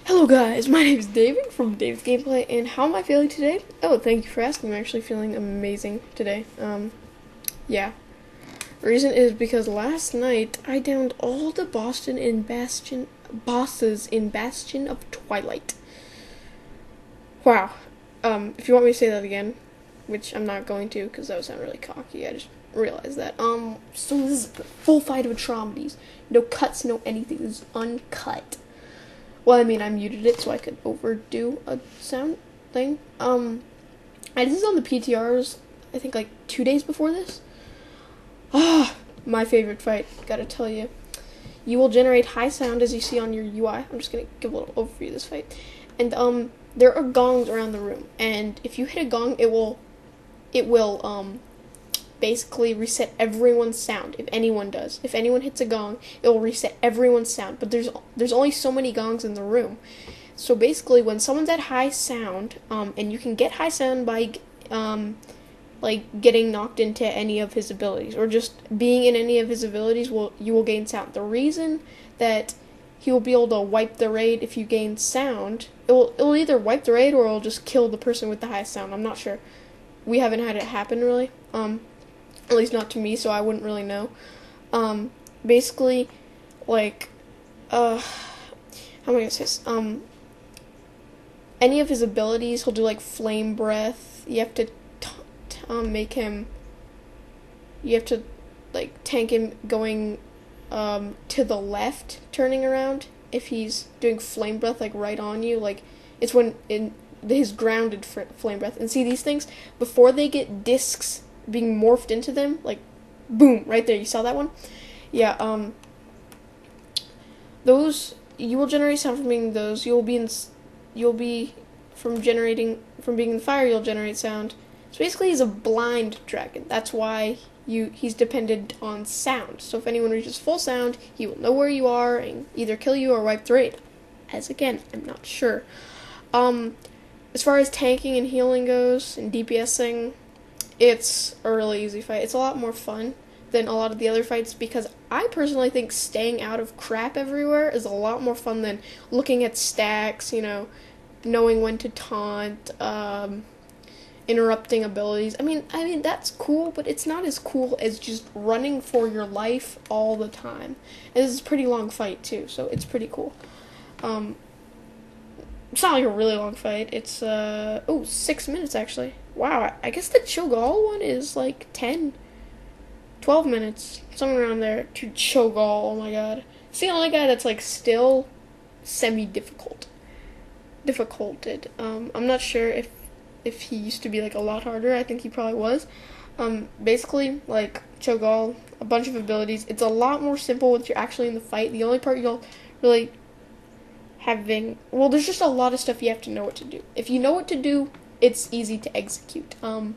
Hello guys, my name is David from Davidsgameplay, and how am I feeling today? Oh, thank you for asking. I'm actually feeling amazing today. Yeah. The reason is because last night I downed all the bosses in Bastion of Twilight. Wow. If you want me to say that again, which I'm not going to because that would sound really cocky, I just realized that. So this is the full fight of Atramedes. No cuts, no anything. This is uncut. Well, I mean, I muted it so I could overdo a sound thing. This is on the PTRs, I think, like 2 days before this. My favorite fight, gotta tell you. You will generate high sound as you see on your UI. I'm just gonna give a little overview of this fight. And, there are gongs around the room. And if you hit a gong, it will, basically reset everyone's sound, if anyone does. If anyone hits a gong, it will reset everyone's sound. But there's only so many gongs in the room. So basically, when someone's at high sound, and you can get high sound by, like, getting knocked into any of his abilities, or just being in any of his abilities, you will gain sound. The reason that he will be able to wipe the raid if you gain sound, it'll either wipe the raid or it'll just kill the person with the highest sound. I'm not sure. We haven't had it happen, really. At least not to me, so I wouldn't really know. Basically, like, how am I gonna say this? Any of his abilities, he'll do, like, flame breath. You have to, like, tank him going, to the left, turning around. If he's doing flame breath, like, right on you, like, it's when, in his grounded flame breath. And see, these things, before they get discs being morphed into them, like, boom, right there, you saw that one? Yeah, those, you will generate sound from being those, from being in fire, you'll generate sound. So basically, he's a blind dragon. That's why he's dependent on sound. So if anyone reaches full sound, he will know where you are and either kill you or wipe the raid. As again, I'm not sure. As far as tanking and healing goes, and DPSing, it's a really easy fight. It's a lot more fun than a lot of the other fights because I personally think staying out of crap everywhere is a lot more fun than looking at stacks, knowing when to taunt, interrupting abilities. I mean that's cool, but it's not as cool as just running for your life all the time. And this is a pretty long fight too, so it's pretty cool. It's not like a really long fight. It's 6 minutes actually. Wow, I guess the Cho'Gall one is like 12 minutes, somewhere around there. To Cho'Gall, oh my god. It's the only guy that's like still semi-difficulted. I'm not sure if he used to be like a lot harder. I think he probably was. Basically, like Cho'Gall, a bunch of abilities. It's a lot more simple once you're actually in the fight. The only part you'll really there's just a lot of stuff you have to know what to do. If you know what to do, it's easy to execute. Problem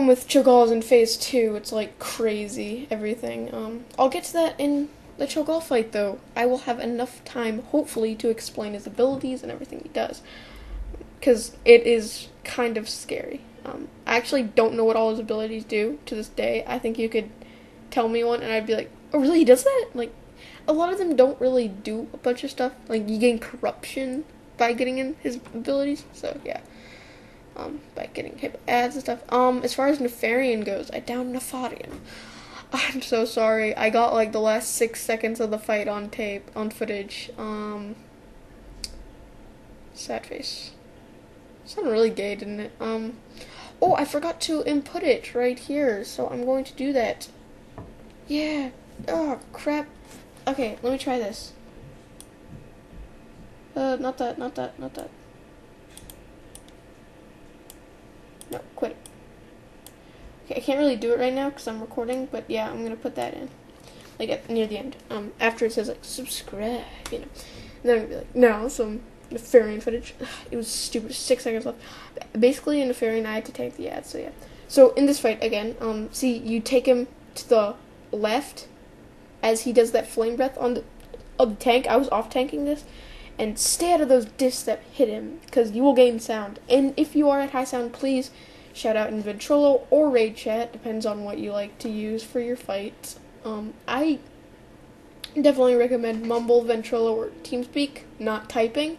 with Cho'Gall is in phase 2, it's like crazy, everything. I'll get to that in the Cho'Gall fight though. I will have enough time, hopefully, to explain his abilities and everything he does. Because it is kind of scary. I actually don't know what all his abilities do to this day. I think you could tell me one and I'd be like, oh really, he does that? Like, a lot of them don't really do a bunch of stuff. Like, you gain corruption by getting in his abilities. So, yeah. By getting hit ads and stuff. As far as Nefarian goes, I downed Nefarian. I'm so sorry. I got, like, the last 6 seconds of the fight on tape, on footage. Sad face. Sounded really gay, didn't it? Oh, I forgot to input it right here. So I'm going to do that. Yeah. Oh, crap. Okay, let me try this. Not that. No, quit it. Okay, I can't really do it right now because I'm recording, but yeah, I'm gonna put that in. Like, near the end. After it says, like, subscribe, And then I'm gonna be like, no, some Nefarian footage. It was stupid, 6 seconds left. Basically, in Nefarian, I had to tank the ad, so yeah. So, in this fight, again, see, you take him to the left, as he does that flame breath on the tank. I was off tanking this, and stay out of those discs that hit him, because you will gain sound. And if you are at high sound, please shout out in Ventrilo or raid chat, depends on what you like to use for your fights. I Definitely recommend Mumble, Ventrilo, or TeamSpeak, not typing,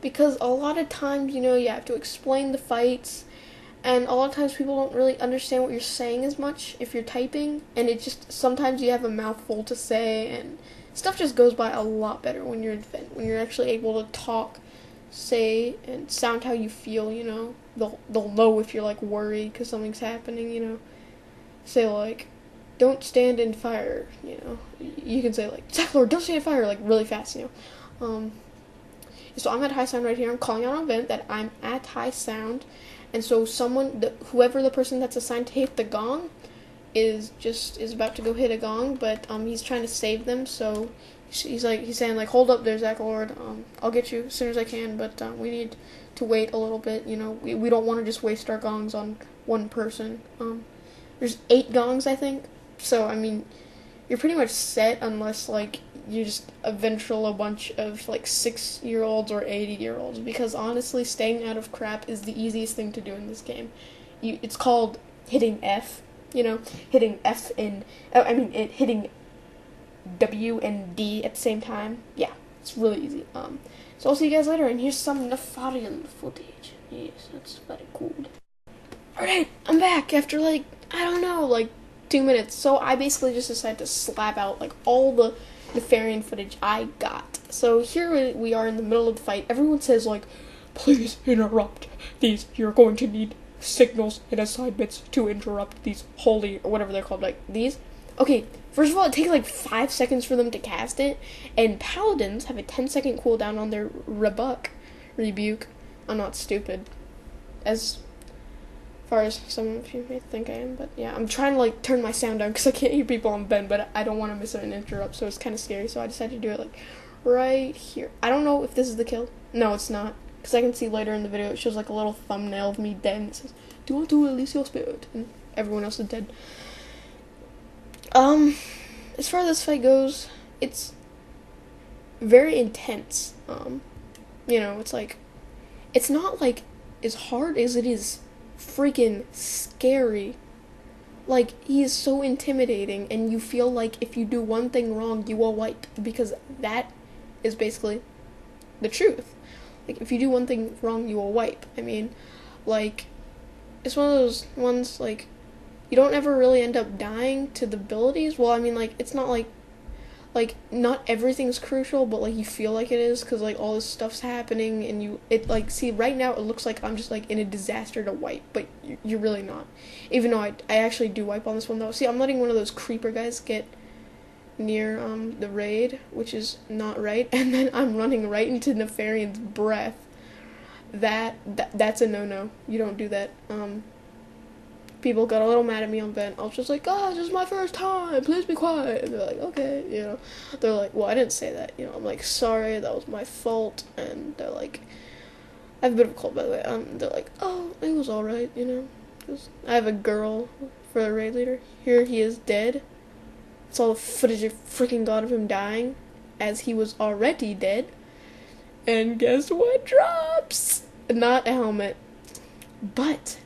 because a lot of times, you have to explain the fights, and a lot of times people don't really understand what you're saying as much if you're typing, and it just, sometimes you have a mouthful to say, and stuff just goes by a lot better when you're in Vent, when you're actually able to talk, say, and sound how you feel, they'll know if you're, like, worried because something's happening, say, like, don't stand in fire, you can say, like, Zach Lord, don't stand in fire, like, really fast, So I'm at high sound right here. I'm calling out on Vent that I'm at high sound, and so whoever the person that's assigned to hit the gong is about to go hit a gong, but he's trying to save them. So he's saying like, hold up there, Zach Lord. I'll get you as soon as I can, but we need to wait a little bit. We don't want to just waste our gongs on one person. There's 8 gongs, I think. So I mean, you're pretty much set unless like you just eventually a bunch of like 6-year-olds or 80-year-olds, because honestly staying out of crap is the easiest thing to do in this game. It's called hitting F, hitting F and hitting W and D at the same time. Yeah, it's really easy. So I'll see you guys later, and here's some Nefarian footage. Yes, that's very cool. Alright, I'm back after like 2 minutes. So I basically just decided to slap out like all the Nefarian footage I got. So here we are in the middle of the fight. Everyone says like, please interrupt these. You're going to need signals and assignments to interrupt these holy, or whatever they're called, like these. Okay, first of all, it takes like 5 seconds for them to cast it, and paladins have a 10-second cooldown on their rebuke. I'm not stupid, as far as some of you may think I am, but yeah, I'm trying to like turn my sound down because I can't hear people on Ben, but I don't want to miss an interrupt, so it's kind of scary, so I decided to do it like right here. I don't know if this is the kill. No, it's not, because I can see later in the video it shows like a little thumbnail of me dead, and it says, do you want to release your spirit? And everyone else is dead. As far as this fight goes, it's very intense. It's like, it's not like as hard as it is freaking scary. Like, he is so intimidating, and you feel like if you do one thing wrong, you will wipe, because that is basically the truth. Like, if you do one thing wrong, you will wipe. I mean, like, it's one of those ones, like, you don't ever really end up dying to the abilities. Well, I mean, like, it's not like, not everything's crucial, but, like, you feel like it is, because, like, all this stuff's happening, and see, right now, it looks like I'm just, like, in a disaster to wipe, but you're really not. Even though I actually do wipe on this one, though. See, I'm letting one of those creeper guys get near, the raid, which is not right, and then I'm running right into Nefarian's breath. That's a no-no. You don't do that. People got a little mad at me on Vent. I was just like, this is my first time, please be quiet. And they're like, okay, They're like, well, I didn't say that, I'm like, sorry, that was my fault. And they're like, I have a bit of a cold, by the way. They're like, oh, it was alright, I have a girl for the raid leader. Here he is dead. It's all the footage I freaking got of him dying, as he was already dead. And guess what drops? Not a helmet. But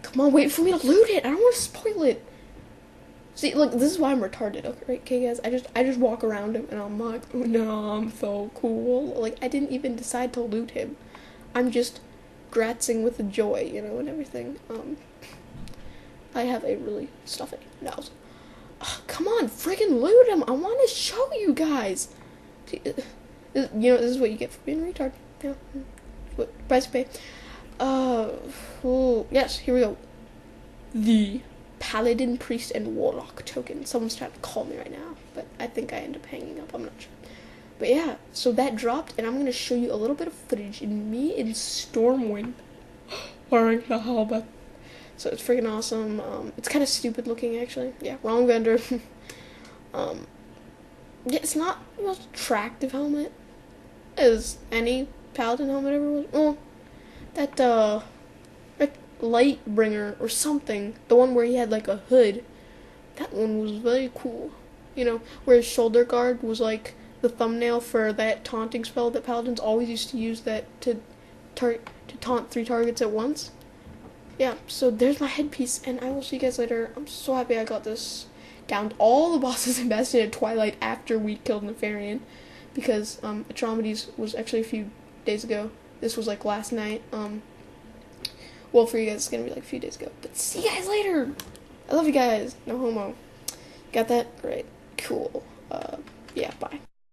come on, wait for me to loot it. I don't want to spoil it. See, look, this is why I'm retarded. Okay, guys. I just walk around him and I'm like, oh, no, I'm so cool. Like, I didn't even decide to loot him. I'm just gratzing with joy, and everything. I have a really stuffy nose. Come on, friggin' loot him. I want to show you guys. See, this is what you get for being a retard. Yeah. What price to pay. Yes, here we go. The Paladin, Priest, and Warlock token. Someone's trying to call me right now, but I think I end up hanging up. I'm not sure. But yeah, so that dropped, and I'm going to show you a little bit of footage in me in Stormwind wearing the helmet. So it's freaking awesome. It's kind of stupid looking, actually. Yeah, wrong vendor. Yeah, it's not the most attractive helmet as any Paladin helmet ever was. Well, that Lightbringer or something, the one where he had like a hood, that one was very cool. Where his shoulder guard was like the thumbnail for that taunting spell that Paladins always used to use, that to taunt 3 targets at once. Yeah, so there's my headpiece, and I will see you guys later. I'm so happy I got this downed all the bosses in Bastion of Twilight after we killed Nefarian, because Atramedes was actually a few days ago. This was like last night. Well, for you guys, it's gonna be like a few days ago. But see you guys later. I love you guys. No homo. Got that? All right. Cool. Yeah. Bye.